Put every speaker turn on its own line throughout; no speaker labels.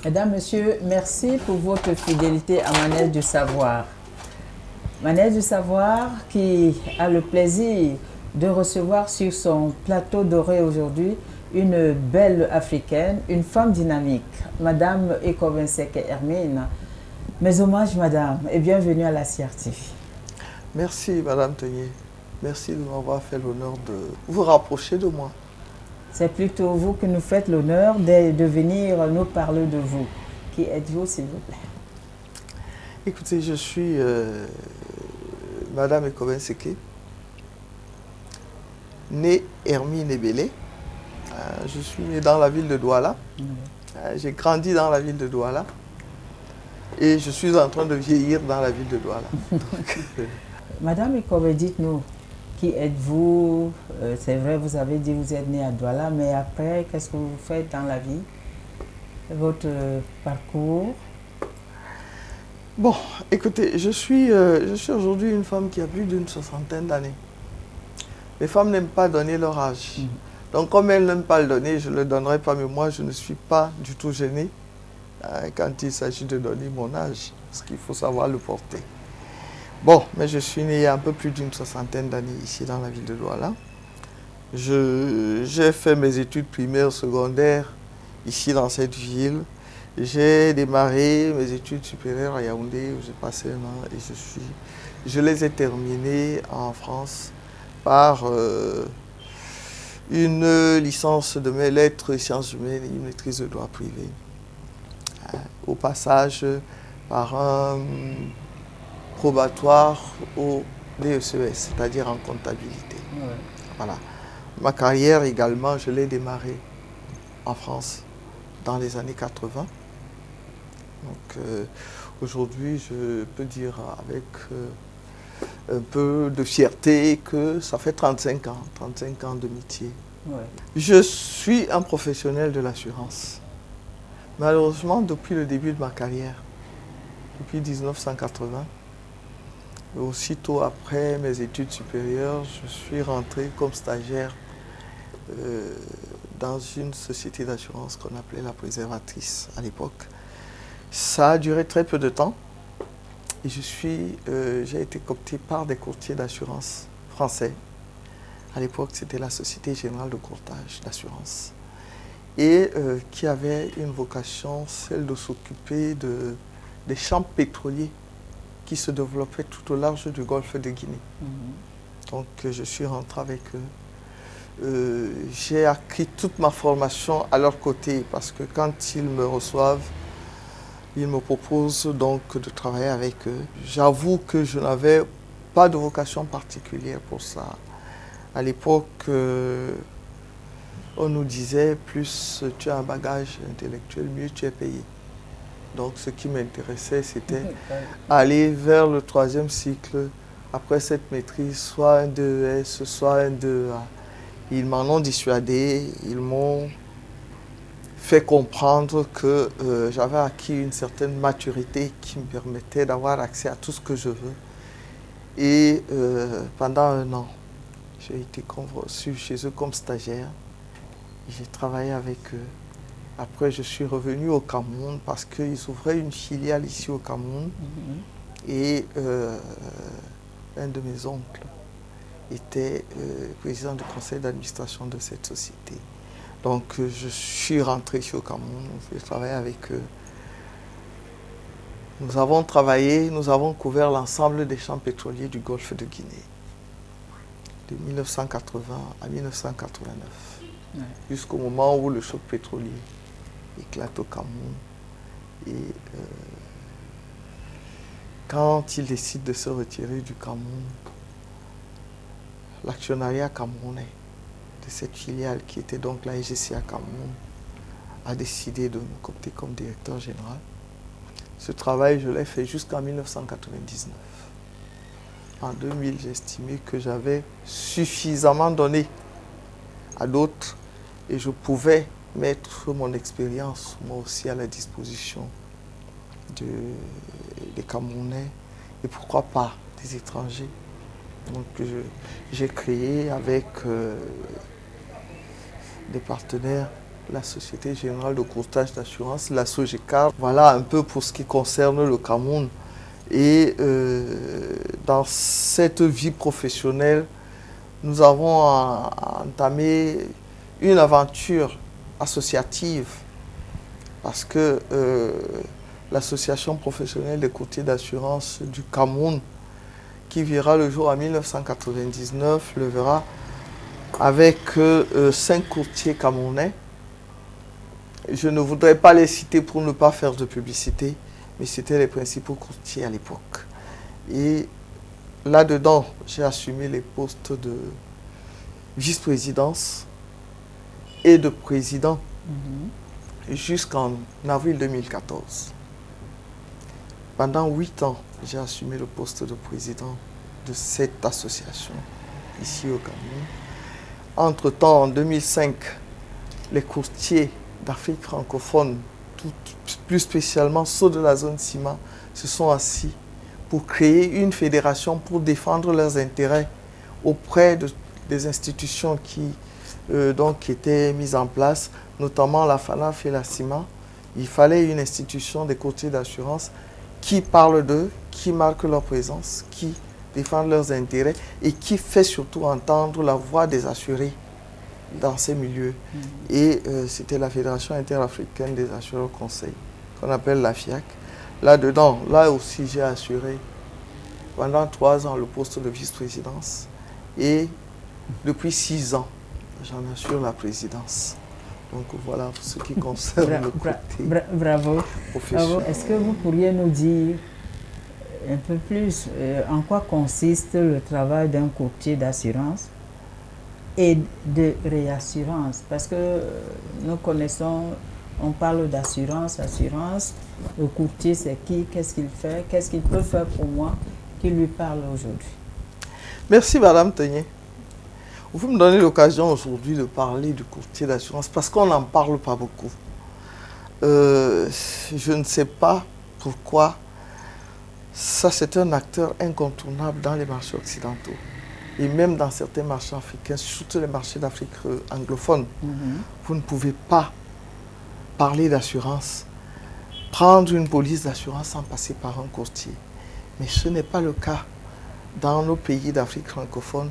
Mesdames, Messieurs, merci pour votre fidélité à Manège du Savoir. Manège du Savoir qui a le plaisir de recevoir sur son plateau doré aujourd'hui une belle africaine, une femme dynamique, Madame Ekobenseke Hermine. Mes hommages, Madame, et bienvenue à la CRTV.
Merci, Madame Tenier. Merci de m'avoir fait l'honneur de vous rapprocher de moi.
C'est plutôt vous qui nous faites l'honneur de venir nous parler de vous. Qui êtes-vous, s'il vous plaît?
Écoutez, je suis Madame Ekobenseke, née Hermine Ebele. Je suis née dans la ville de Douala. J'ai grandi dans la ville de Douala. Et je suis en train de vieillir dans la ville de Douala.
Madame Ekobe, dites-nous, qui êtes-vous? C'est vrai, vous avez dit que vous êtes née à Douala, mais après, qu'est-ce que vous faites dans la vie? Votre parcours?
Bon, écoutez, je suis aujourd'hui une femme qui a plus d'une soixantaine d'années. Les femmes n'aiment pas donner leur âge. Donc, comme elles n'aiment pas le donner, je ne le donnerai pas, mais moi, je ne suis pas du tout gênée quand il s'agit de donner mon âge, parce qu'il faut savoir le porter. Bon, mais je suis née il y a un peu plus d'une soixantaine d'années ici dans la ville de Douala. J'ai fait mes études primaires, secondaires ici dans cette ville. J'ai démarré mes études supérieures à Yaoundé où j'ai passé un an et je les ai terminées en France par une licence de mes lettres sciences humaines et une maîtrise de droit privé. Au passage, par un probatoire au DECES, c'est-à-dire en comptabilité. Voilà. Ma carrière également, je l'ai démarrée en France dans les années 80. Donc aujourd'hui, je peux dire avec un peu de fierté que ça fait 35 ans de métier. Je suis un professionnel de l'assurance. Malheureusement, depuis le début de ma carrière, depuis 1980, aussitôt après mes études supérieures, je suis rentré comme stagiaire dans une société d'assurance qu'on appelait la Préservatrice à l'époque. Ça a duré très peu de temps et j'ai été coopté par des courtiers d'assurance français. À l'époque, c'était la Société Générale de Courtage d'Assurance et qui avait une vocation, celle de s'occuper des champs pétroliers qui se développaient tout au large du golfe de Guinée. Donc je suis rentré avec eux. J'ai acquis toute ma formation à leur côté parce que quand ils me reçoivent, ils me proposent donc de travailler avec eux. J'avoue que je n'avais pas de vocation particulière pour ça. À l'époque, on nous disait plus tu as un bagage intellectuel, mieux tu es payé. Donc ce qui m'intéressait, c'était aller vers le 3e cycle. Après cette maîtrise, soit un 2S, soit un 2A. Ils m'en ont dissuadé, ils m'ont fait comprendre que j'avais acquis une certaine maturité qui me permettait d'avoir accès à tout ce que je veux. Et pendant un an, j'ai été reçu chez eux comme stagiaire. J'ai travaillé avec eux. Après, je suis revenu au Cameroun parce qu'ils ouvraient une filiale ici au Cameroun. Et un de mes oncles était président du conseil d'administration de cette société. Donc, je suis rentré ici au Cameroun, j'ai travaillé avec eux. Nous avons travaillé, nous avons couvert l'ensemble des champs pétroliers du Golfe de Guinée, de 1980 à 1989, jusqu'au moment où le choc pétrolier éclate au Cameroun. Et quand il décide de se retirer du Cameroun, l'actionnariat camerounais de cette filiale, qui était donc la EGCA Cameroun, a décidé de me coopter comme directeur général. Ce travail, je l'ai fait jusqu'en 1999. En 2000, j'ai estimé que j'avais suffisamment donné à d'autres et je pouvais mettre mon expérience, moi aussi, à la disposition des Camerounais et pourquoi pas des étrangers. Donc j'ai créé avec des partenaires la Société Générale de Courtage d'Assurance, la SOGECAR. Voilà un peu pour ce qui concerne le Cameroun. Et dans cette vie professionnelle, nous avons entamé une aventure associative parce que l'association professionnelle des courtiers d'assurance du Cameroun, qui verra le jour en 1999, le verra avec 5 courtiers camerounais. Je ne voudrais pas les citer pour ne pas faire de publicité, mais c'était les principaux courtiers à l'époque. Et là-dedans, j'ai assumé les postes de vice-présidence et de président jusqu'en avril 2014. Pendant 8 ans, j'ai assumé le poste de président de cette association ici au Cameroun. Entre-temps, en 2005, les courtiers d'Afrique francophone, plus spécialement ceux de la zone CIMA, se sont assis pour créer une fédération pour défendre leurs intérêts auprès des institutions qui étaient mises en place, notamment la FANAF et la CIMA. Il fallait une institution des courtiers d'assurance qui parle d'eux, qui marque leur présence, qui défend leurs intérêts et qui fait surtout entendre la voix des assurés dans ces milieux. Et c'était la Fédération interafricaine des assureurs conseils, qu'on appelle la FIAC. Là-dedans, là aussi, j'ai assuré pendant 3 ans le poste de vice-présidence et depuis 6 ans, j'en assure la présidence. Donc voilà pour ce qui concerne le côté
bravo.
professionnel.
Est-ce que vous pourriez nous dire un peu plus en quoi consiste le travail d'un courtier d'assurance et de réassurance? Parce que nous connaissons, on parle d'assurance, assurance. Le courtier, c'est qui? Qu'est-ce qu'il fait? Qu'est-ce qu'il peut faire pour moi qui lui parle aujourd'hui?
Merci Madame Teigné. Vous me donnez l'occasion aujourd'hui de parler du courtier d'assurance parce qu'on n'en parle pas beaucoup. Je ne sais pas pourquoi. Ça, c'est un acteur incontournable dans les marchés occidentaux et même dans certains marchés africains, surtout les marchés d'Afrique anglophone. Vous ne pouvez pas parler d'assurance, prendre une police d'assurance sans passer par un courtier. Mais ce n'est pas le cas dans nos pays d'Afrique francophone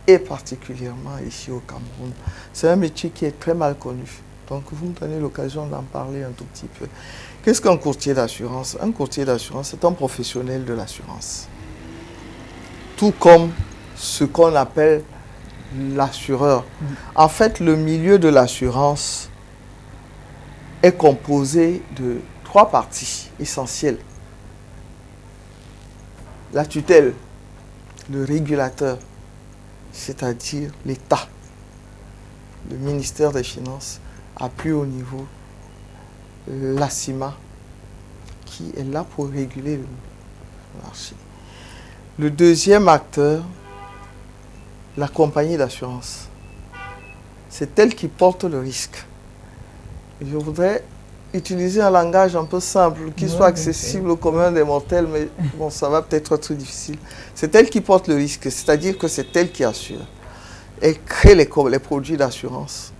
et particulièrement ici au Cameroun. C'est un métier qui est très mal connu. Donc vous me donnez l'occasion d'en parler un tout petit peu. Qu'est-ce qu'un courtier d'assurance? Un courtier d'assurance, c'est un professionnel de l'assurance. Tout comme ce qu'on appelle l'assureur. En fait, le milieu de l'assurance est composé de 3 parties essentielles. La tutelle, le régulateur, c'est-à-dire l'État, le ministère des Finances, à plus haut niveau, la CIMA, qui est là pour réguler le marché. Le deuxième acteur, la compagnie d'assurance. C'est elle qui porte le risque. Je voudrais utiliser un langage un peu simple, qui soit accessible au commun des mortels, mais bon, ça va peut-être être difficile. C'est elle qui porte le risque, c'est-à-dire que c'est elle qui assure. Elle crée les produits d'assurance.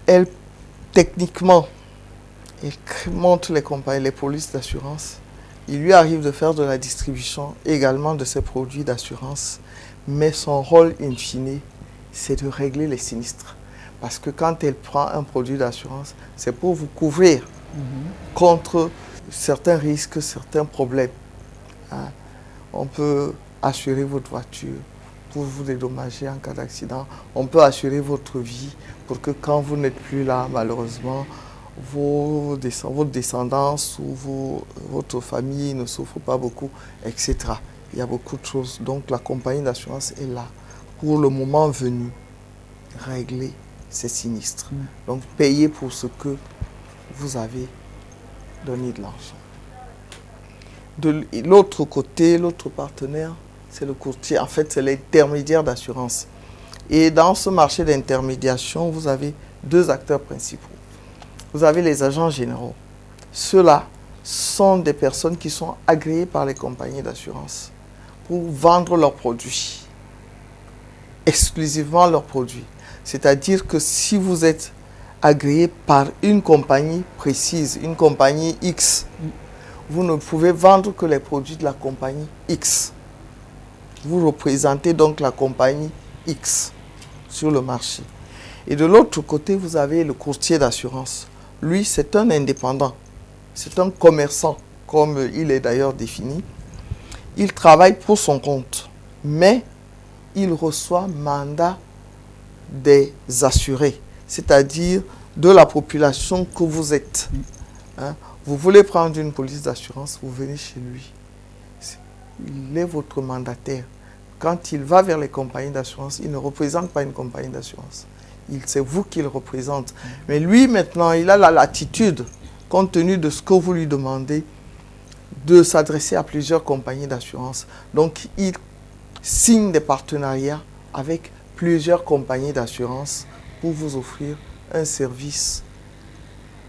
Elle techniquement, il monte les compagnies, les polices d'assurance. Il lui arrive de faire de la distribution également de ses produits d'assurance. Mais son rôle, in fine, c'est de régler les sinistres. Parce que quand elle prend un produit d'assurance, c'est pour vous couvrir contre certains risques, certains problèmes. Hein. On peut assurer votre voiture pour vous dédommager en cas d'accident. On peut assurer votre vie pour que quand vous n'êtes plus là, malheureusement, votre descendance ou votre famille ne souffre pas beaucoup, etc. Il y a beaucoup de choses. Donc la compagnie d'assurance est là pour le moment venu régler ces sinistres. Donc payer pour ce que vous avez donné de l'argent. De l'autre côté, l'autre partenaire, c'est le courtier. En fait, c'est l'intermédiaire d'assurance. Et dans ce marché d'intermédiation, vous avez deux acteurs principaux. Vous avez les agents généraux. Ceux-là sont des personnes qui sont agréées par les compagnies d'assurance pour vendre leurs produits, exclusivement leurs produits. C'est-à-dire que si vous êtes agréé par une compagnie précise, une compagnie X, vous ne pouvez vendre que les produits de la compagnie X. Vous représentez donc la compagnie X sur le marché. Et de l'autre côté, vous avez le courtier d'assurance. Lui, c'est un indépendant. C'est un commerçant, comme il est d'ailleurs défini. Il travaille pour son compte, mais il reçoit mandat des assurés, c'est-à-dire de la population que vous êtes. Hein? Vous voulez prendre une police d'assurance, vous venez chez lui. Il est votre mandataire. Quand il va vers les compagnies d'assurance, il ne représente pas une compagnie d'assurance. C'est vous qui le représente. Mais lui, maintenant, il a la latitude, compte tenu de ce que vous lui demandez, de s'adresser à plusieurs compagnies d'assurance. Donc, il signe des partenariats avec plusieurs compagnies d'assurance pour vous offrir un service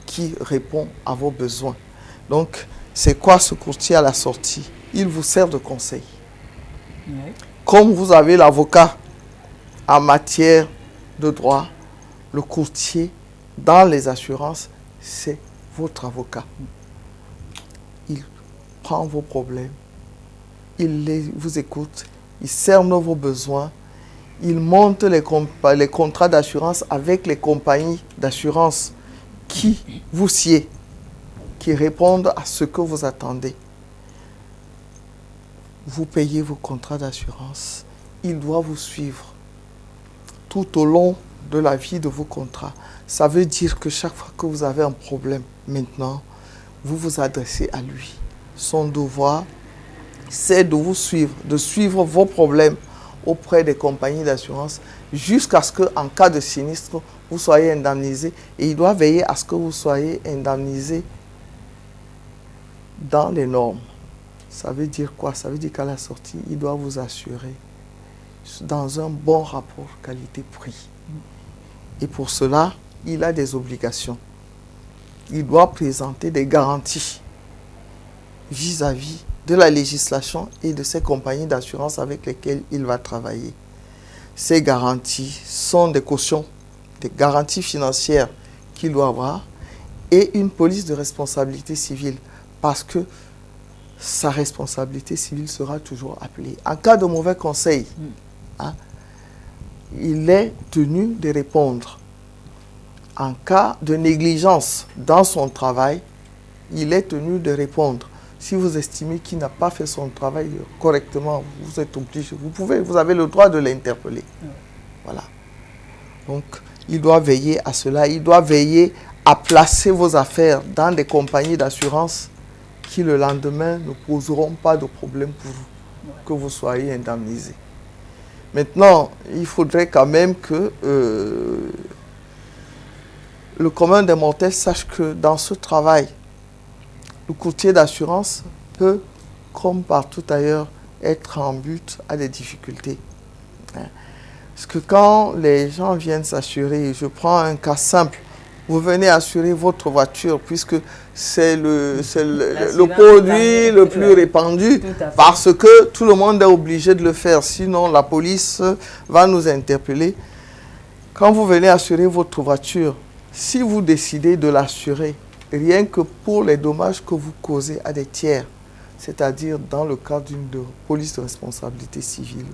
qui répond à vos besoins. Donc, c'est quoi ce courtier à la sortie? Il vous sert de conseil. Oui. Comme vous avez l'avocat en matière de droit, le courtier dans les assurances, c'est votre avocat. Il prend vos problèmes, il vous écoute, il cerne vos besoins, il monte les contrats d'assurance avec les compagnies d'assurance qui vous sied, qui répondent à ce que vous attendez. Vous payez vos contrats d'assurance, il doit vous suivre tout au long de la vie de vos contrats. Ça veut dire que chaque fois que vous avez un problème, maintenant, vous vous adressez à lui. Son devoir, c'est de vous suivre, de suivre vos problèmes auprès des compagnies d'assurance jusqu'à ce qu'en cas de sinistre, vous soyez indemnisé. Et il doit veiller à ce que vous soyez indemnisé dans les normes. Ça veut dire quoi? Ça veut dire qu'à la sortie, il doit vous assurer dans un bon rapport qualité-prix. Et pour cela, il a des obligations. Il doit présenter des garanties vis-à-vis de la législation et de ces compagnies d'assurance avec lesquelles il va travailler. Ces garanties sont des cautions, des garanties financières qu'il doit avoir et une police de responsabilité civile parce que sa responsabilité civile sera toujours appelée. En cas de mauvais conseil, hein, il est tenu de répondre. En cas de négligence dans son travail, il est tenu de répondre. Si vous estimez qu'il n'a pas fait son travail correctement, vous êtes obligé, vous avez le droit de l'interpeller. Voilà. Donc, il doit veiller à cela. Il doit veiller à placer vos affaires dans des compagnies d'assurance qui, le lendemain, ne poseront pas de problème pour vous, que vous soyez indemnisé. Maintenant, il faudrait quand même que le commun des mortels sache que dans ce travail, le courtier d'assurance peut, comme partout ailleurs, être en but à des difficultés. Parce que quand les gens viennent s'assurer, je prends un cas simple, vous venez assurer votre voiture puisque c'est le produit le plus répandu parce que tout le monde est obligé de le faire, sinon la police va nous interpeller. Quand vous venez assurer votre voiture, si vous décidez de l'assurer, rien que pour les dommages que vous causez à des tiers, c'est-à-dire dans le cadre d'une police de responsabilité civile,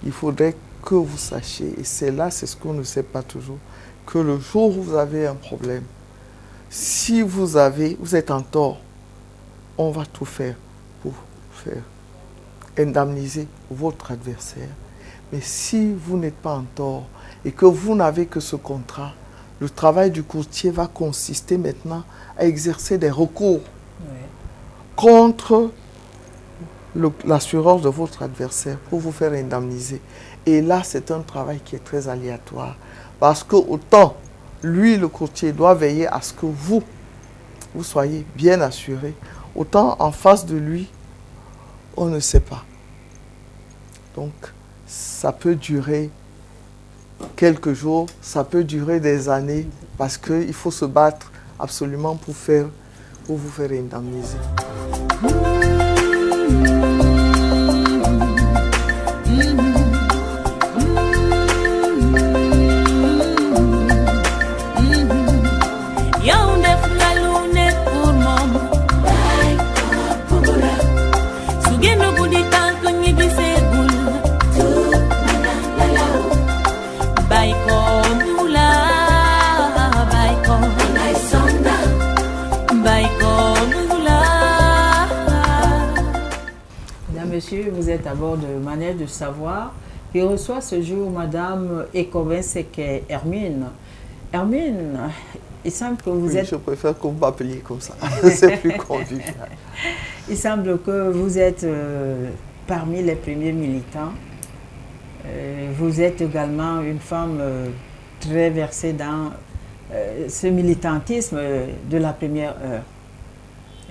il faudrait que vous sachiez, et c'est ce qu'on ne sait pas toujours, que le jour où vous avez un problème, si vous êtes en tort, on va tout faire pour faire indemniser votre adversaire. Mais si vous n'êtes pas en tort et que vous n'avez que ce contrat, le travail du courtier va consister maintenant à exercer des recours contre l'assurance de votre adversaire pour vous faire indemniser. Et là, c'est un travail qui est très aléatoire. Parce que autant, lui, le courtier, doit veiller à ce que vous soyez bien assuré, autant en face de lui, on ne sait pas. Donc, ça peut durer quelques jours, ça peut durer des années, parce qu'il faut se battre absolument pour vous faire indemniser.
Monsieur, vous êtes à bord de Manel du Savoir qui reçoit ce jour Madame Ekobenseke Hermine. Hermine, il semble que vous êtes...
Je préfère que vous m'appeliez comme ça, c'est plus convivial.
Il semble que vous êtes parmi les premiers militants. Vous êtes également une femme très versée dans ce militantisme de la première heure.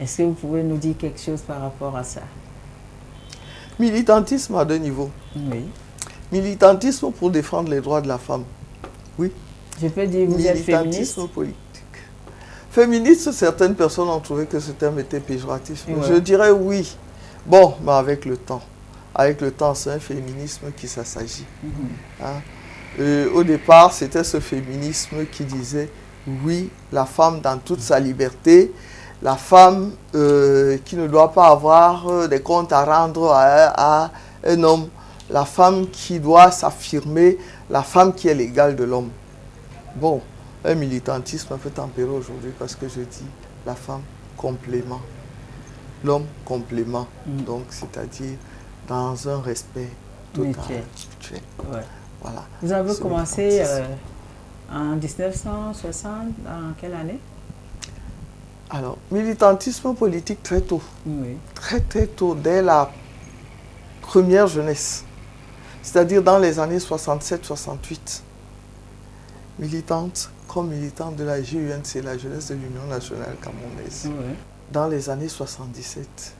Est-ce que vous pouvez nous dire quelque chose par rapport à ça?
Militantisme à deux niveaux.
Oui.
Militantisme pour défendre les droits de la femme. Oui.
Je peux dire vous êtes féministe?
Militantisme politique. Féministe, certaines personnes ont trouvé que ce terme était péjoratif. Ouais. Je dirais oui. Bon, mais avec le temps. Avec le temps, c'est un féminisme qui s'agit. Au départ, c'était ce féminisme qui disait oui, la femme dans toute sa liberté, la femme qui ne doit pas avoir des comptes à rendre à un homme, la femme qui doit s'affirmer, la femme qui est l'égale de l'homme. Bon, un militantisme un peu tempéré aujourd'hui parce que je dis la femme complément, l'homme complément, donc c'est-à-dire dans un respect total, mutuel.
Ouais.
Voilà.
Vous avez commencé en 1960, en quelle année?
Alors, militantisme politique très tôt.
Oui.
Très très tôt, dès la première jeunesse. C'est-à-dire dans les années 67-68. Militante comme militante de la JUNC, la jeunesse de l'Union nationale camerounaise.
Oui.
Dans les années 77,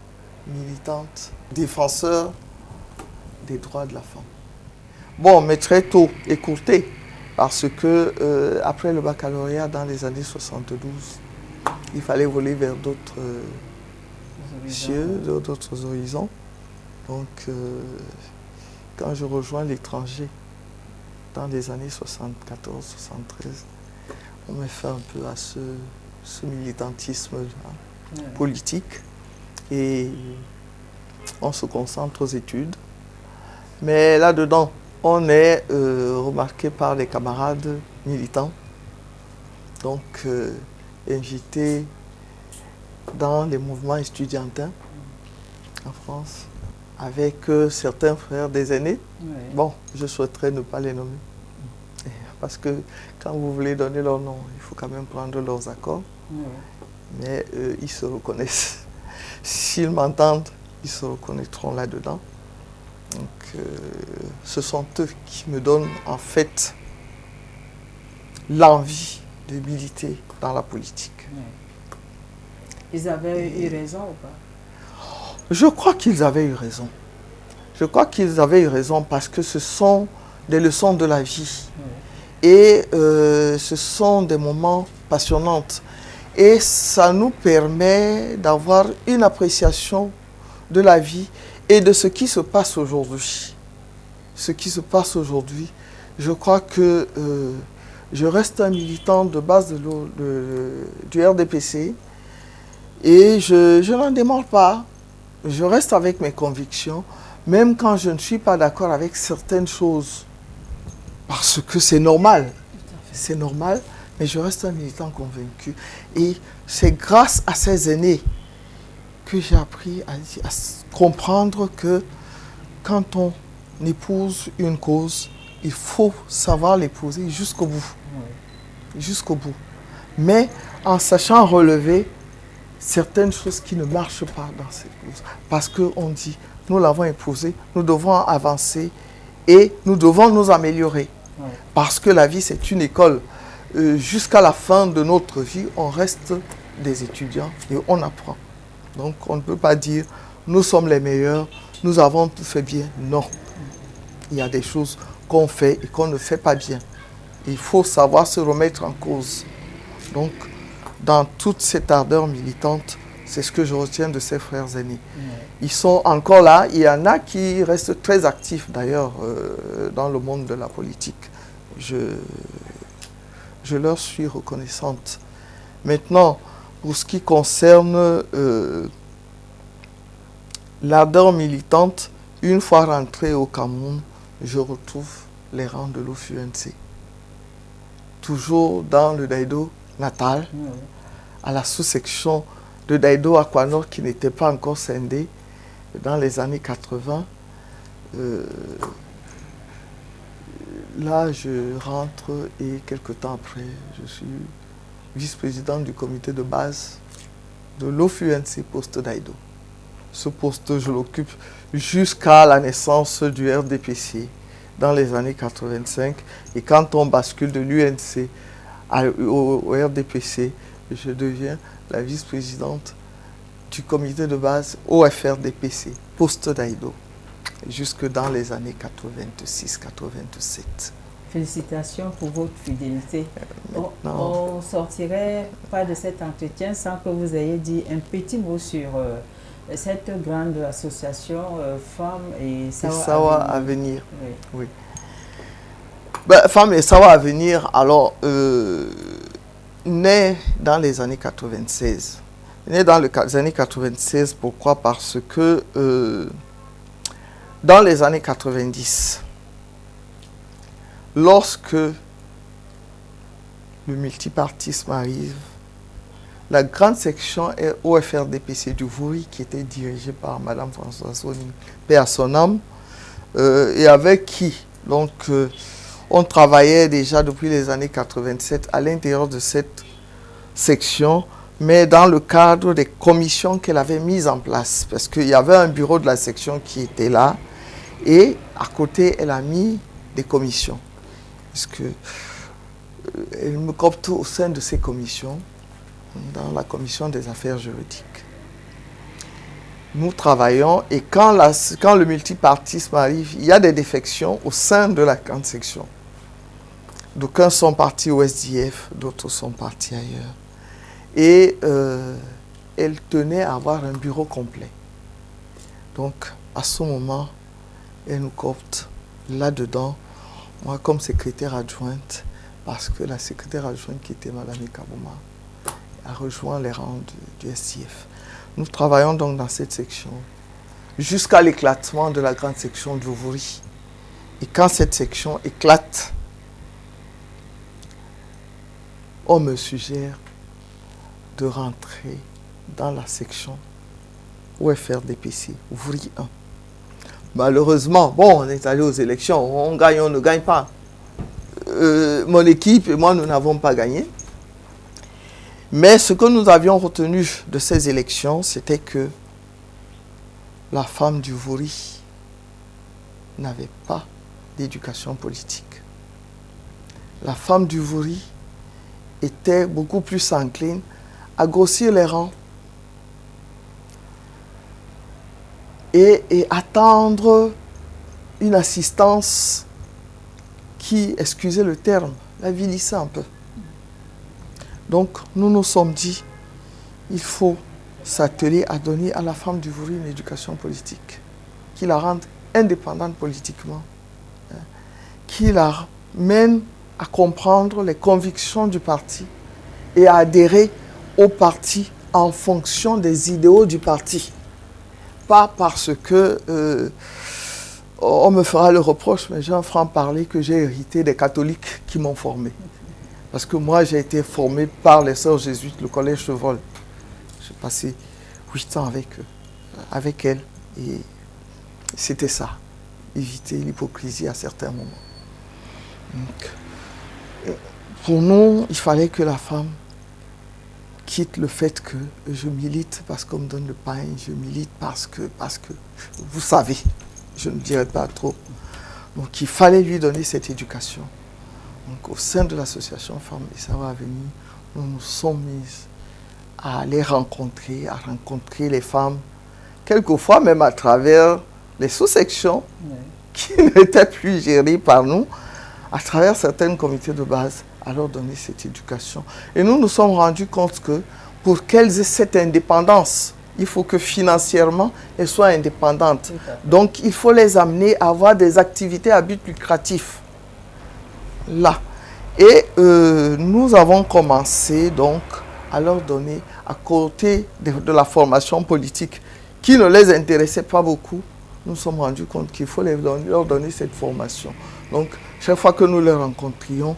militante, défenseur des droits de la femme. Bon, mais très tôt, écourté, parce que après le baccalauréat, dans les années 72, il fallait voler vers d'autres cieux, d'autres horizons. Donc, quand je rejoins l'étranger, dans les années 74-73, on m'a fait un peu à ce militantisme politique et on se concentre aux études. Mais là-dedans, on est remarqué par les camarades militants, donc invités dans les mouvements estudiantins en France, avec certains frères des aînés.
Oui.
Bon, je souhaiterais ne pas les nommer, parce que quand vous voulez donner leur nom, il faut quand même prendre leurs accords.
Oui.
Mais ils se reconnaissent. S'ils m'entendent, ils se reconnaîtront là-dedans. Donc, ce sont eux qui me donnent en fait l'envie de militer dans la politique.
Oui. Ils avaient eu raison ou pas?
Je crois qu'ils avaient eu raison. Je crois qu'ils avaient eu raison parce que ce sont des leçons de la vie. Oui. Et ce sont des moments passionnants. Et ça nous permet d'avoir une appréciation de la vie et de ce qui se passe aujourd'hui. Ce qui se passe aujourd'hui, je crois que je reste un militant de base du RDPC et je n'en démords pas. Je reste avec mes convictions, même quand je ne suis pas d'accord avec certaines choses. Parce que c'est normal. C'est normal, mais je reste un militant convaincu. Et c'est grâce à ces aînés que j'ai appris à comprendre que quand on épouse une cause, il faut savoir l'épouser jusqu'au bout. Jusqu'au bout. Mais en sachant relever certaines choses qui ne marchent pas dans cette cause. Parce qu'on dit, nous l'avons épousée, nous devons avancer et nous devons nous améliorer. Parce que la vie, c'est une école. Jusqu'à la fin de notre vie, on reste des étudiants et on apprend. Donc, on ne peut pas dire, nous sommes les meilleurs, nous avons tout fait bien. Non. Il y a des choses qu'on fait et qu'on ne fait pas bien. Il faut savoir se remettre en cause. Donc, dans toute cette ardeur militante, c'est ce que je retiens de ces frères aînés. Ils sont encore là. Il y en a qui restent très actifs, d'ailleurs, dans le monde de la politique. Je leur suis reconnaissante. Maintenant, pour ce qui concerne l'ardeur militante, une fois rentré au Cameroun, je retrouve les rangs de l'OFUNC. Toujours dans le Daïdo natal, à la sous-section de Daïdo Aquanor qui n'était pas encore scindée dans les années 80. Là, je rentre et quelques temps après, je suis vice-président du comité de base de l'OFUNC Poste Daïdo. Ce poste, je l'occupe jusqu'à la naissance du RDPC dans les années 85. Et quand on bascule de l'UNC au RDPC, je deviens la vice-présidente du comité de base au FRDPC, Poste Daïdo, jusque dans les années 86-87.
Félicitations pour votre fidélité. On ne sortirait pas de cet entretien sans que vous ayez dit un petit mot sur cette grande association Femmes et
Sawa Avenir.
Oui.
Ben, Femmes et Sawa Avenir, alors, naît dans les années 96. Naît dans les années 96, pourquoi? Parce que dans les années 90, lorsque le multipartisme arrive, la grande section est au FRDPC du Vouri, qui était dirigée par Mme Françoise Soni, paix à son âme, et avec qui donc, on travaillait déjà depuis les années 87 à l'intérieur de cette section, mais dans le cadre des commissions qu'elle avait mises en place, parce qu'il y avait un bureau de la section qui était là, et à côté, elle a mis des commissions. Parce que elle me copte au sein de ces commissions, dans la commission des affaires juridiques. Nous travaillons et quand le multipartisme arrive, il y a des défections au sein de la grande section. D'aucuns sont partis au SDF, d'autres sont partis ailleurs. Et elle tenait à avoir un bureau complet. Donc, à ce moment, elle nous copte là-dedans, moi comme secrétaire adjointe, parce que la secrétaire adjointe qui était Mme Kabouma a rejoint les rangs du SDF. Nous travaillons donc dans cette section jusqu'à l'éclatement de la grande section du Vouri. Et quand cette section éclate, on me suggère de rentrer dans la section OFRDPC, Vouri 1. Malheureusement, bon, on est allé aux élections, on gagne, on ne gagne pas. Mon équipe et moi, nous n'avons pas gagné. Mais ce que nous avions retenu de ces élections, c'était que la femme du Vouri n'avait pas d'éducation politique. La femme du Vouri était beaucoup plus encline à grossir les rangs et attendre une assistance qui, excusez le terme, la vilissait un peu. Donc, nous nous sommes dit, il faut s'atteler à donner à la femme du Vouri une éducation politique, qui la rende indépendante politiquement, qui la mène à comprendre les convictions du parti et à adhérer au parti en fonction des idéaux du parti. Pas parce que on me fera le reproche, mais j'ai un franc-parler que j'ai hérité des catholiques qui m'ont formé. Parce que moi, j'ai été formé par les sœurs jésuites, le collège Chevreul. J'ai passé 8 ans avec elles. Et c'était ça, éviter l'hypocrisie à certains moments. Donc, pour nous, il fallait que la femme quitte le fait que je milite parce qu'on me donne le pain, je milite parce que, vous savez, je ne dirai pas trop. Donc il fallait lui donner cette éducation. Donc au sein de l'association Femmes et Savoir Avenir, nous nous sommes mises à les rencontrer, à rencontrer les femmes, quelquefois même à travers les sous-sections qui n'étaient plus gérées par nous, à travers certains comités de base, à leur donner cette éducation. Et nous nous sommes rendus compte que pour qu'elles aient cette indépendance, il faut que financièrement, elles soient indépendantes. Donc, il faut les amener à avoir des activités à but lucratif. Là. Et nous avons commencé donc à leur donner, à côté de la formation politique, qui ne les intéressait pas beaucoup, nous nous sommes rendus compte qu'il faut leur donner cette formation. Donc, chaque fois que nous les rencontrions,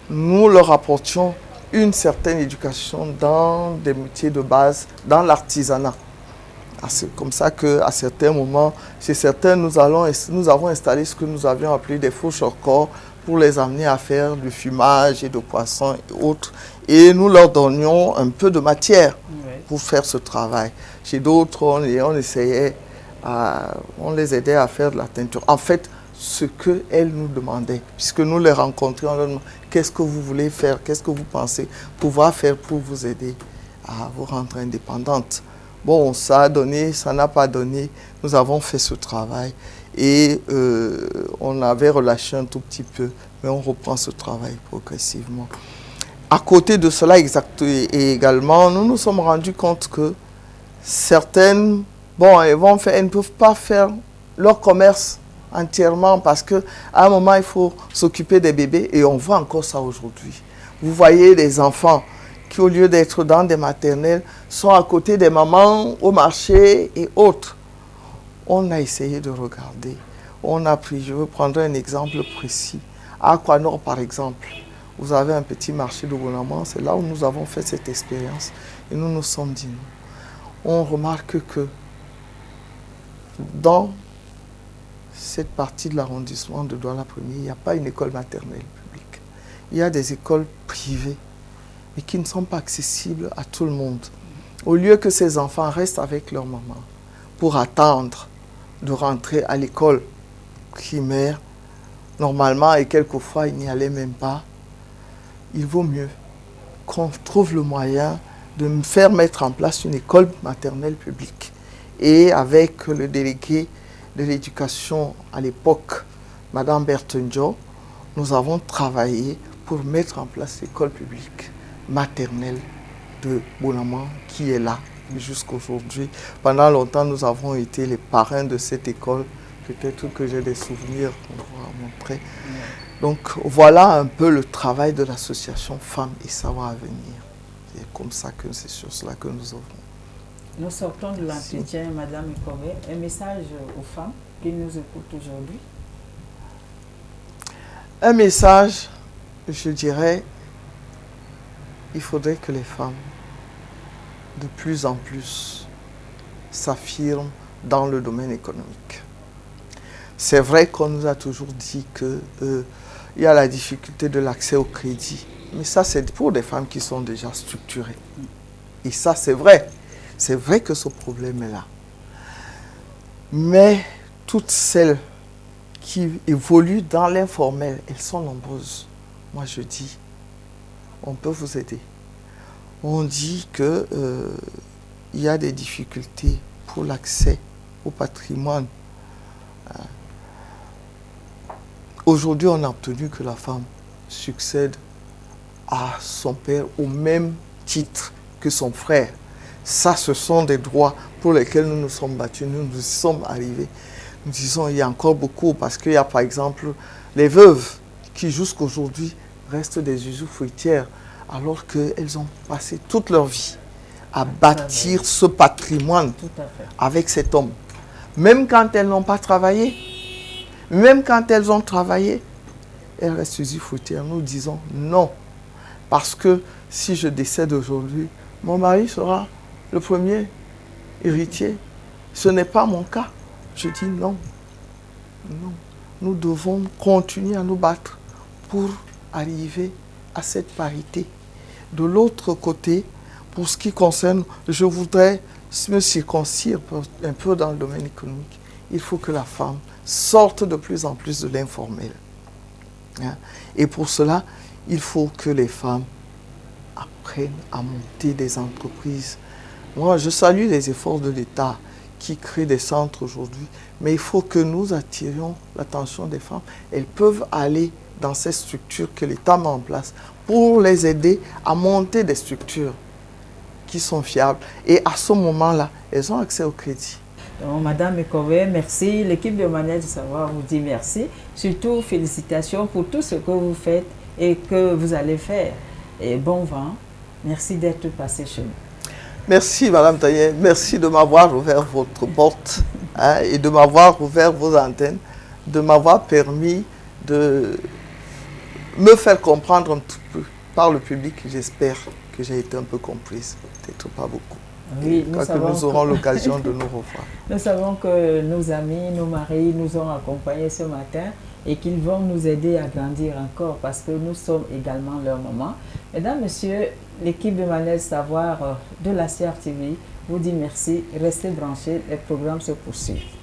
nous leur apportions une certaine éducation dans des métiers de base, dans l'artisanat. C'est comme ça qu'à certains moments, chez certains, nous avons installé ce que nous avions appelé des fourches hors corps pour les amener à faire du fumage et de poissons et autres. Et nous leur donnions un peu de matière pour faire ce travail. Chez d'autres, on les aidait à faire de la teinture. En fait, ce qu'elles nous demandaient, puisque nous les rencontrions, on leur demandait qu'est-ce que vous voulez faire, qu'est-ce que vous pensez pouvoir faire pour vous aider à vous rendre indépendante. Bon, ça a donné, ça n'a pas donné. Nous avons fait ce travail et on avait relâché un tout petit peu, mais on reprend ce travail progressivement. À côté de cela et également, nous nous sommes rendus compte que certaines, bon, elles ne peuvent pas faire leur commerce entièrement parce qu'à un moment, il faut s'occuper des bébés et on voit encore ça aujourd'hui. Vous voyez des enfants qui, au lieu d'être dans des maternelles, sont à côté des mamans au marché et autres. On a essayé de regarder. On a pris, je veux prendre un exemple précis. À Aquanor, par exemple, vous avez un petit marché de Bonamant, c'est là où nous avons fait cette expérience. Et nous nous sommes dit, on remarque que dans cette partie de l'arrondissement de Douala-Premier, il n'y a pas une école maternelle publique. Il y a des écoles privées, mais qui ne sont pas accessibles à tout le monde. Au lieu que ces enfants restent avec leur maman pour attendre de rentrer à l'école primaire, normalement, et quelquefois, ils n'y allaient même pas, il vaut mieux qu'on trouve le moyen de faire mettre en place une école maternelle publique. Et avec le délégué de l'éducation à l'époque, Madame Bertenjo, nous avons travaillé pour mettre en place l'école publique maternelle de Bonamant qui est là jusqu'à aujourd'hui. Pendant longtemps, nous avons été les parrains de cette école. Peut-être que j'ai des souvenirs qu'on va montrer. Donc voilà un peu le travail de l'association Femmes et Savoir Avenir. C'est comme ça que c'est sur cela que nous œuvrons.
Nous sortons de l'entretien, Madame Ikové. Un message aux femmes qui nous écoutent aujourd'hui.
Un message, je dirais, il faudrait que les femmes, de plus en plus, s'affirment dans le domaine économique. C'est vrai qu'on nous a toujours dit qu'il y a la difficulté de l'accès au crédit. Mais ça, c'est pour des femmes qui sont déjà structurées. Et ça, c'est vrai. C'est vrai que ce problème est là. Mais toutes celles qui évoluent dans l'informel, elles sont nombreuses. Moi, je dis, on peut vous aider. On dit qu'il y a des difficultés pour l'accès au patrimoine. Aujourd'hui, on a obtenu que la femme succède à son père au même titre que son frère. Ça, ce sont des droits pour lesquels nous nous sommes battus, nous y sommes arrivés. Nous disons, il y a encore beaucoup, parce qu'il y a par exemple les veuves qui jusqu'aujourd'hui restent des usufruitières alors qu'elles ont passé toute leur vie à bâtir ce patrimoine avec cet homme. Même quand elles n'ont pas travaillé, même quand elles ont travaillé, elles restent usufruitières. Nous disons non. Parce que si je décède aujourd'hui, mon mari sera le premier héritier. Ce n'est pas mon cas. Je dis non. Non. Nous devons continuer à nous battre pour arriver à cette parité. De l'autre côté, pour ce qui concerne, je voudrais me circoncire un peu dans le domaine économique. Il faut que la femme sorte de plus en plus de l'informel. Et pour cela, il faut que les femmes apprennent à monter des entreprises. Moi, je salue les efforts de l'État qui crée des centres aujourd'hui, mais il faut que nous attirions l'attention des femmes. Elles peuvent aller dans ces structures que l'État met en place pour les aider à monter des structures qui sont fiables. Et à ce moment-là, elles ont accès au crédit.
Donc, Madame Ekowe, merci. L'équipe de Manuel du Savoir vous dit merci. Surtout, félicitations pour tout ce que vous faites et que vous allez faire. Et bon vent. Merci d'être passé chez nous.
Merci, Madame Taïen. Merci de m'avoir ouvert votre porte et de m'avoir ouvert vos antennes, de m'avoir permis de me faire comprendre un tout peu par le public. J'espère que j'ai été un peu comprise. Peut-être pas beaucoup.
Oui,
nous aurons l'occasion de nous revoir.
Nous savons que nos amis, nos maris nous ont accompagnés ce matin et qu'ils vont nous aider à grandir encore parce que nous sommes également leur maman. Mesdames, Messieurs, l'équipe de Manuel Savoir de la CRTV vous dit merci. Restez branchés, les programmes se poursuivent.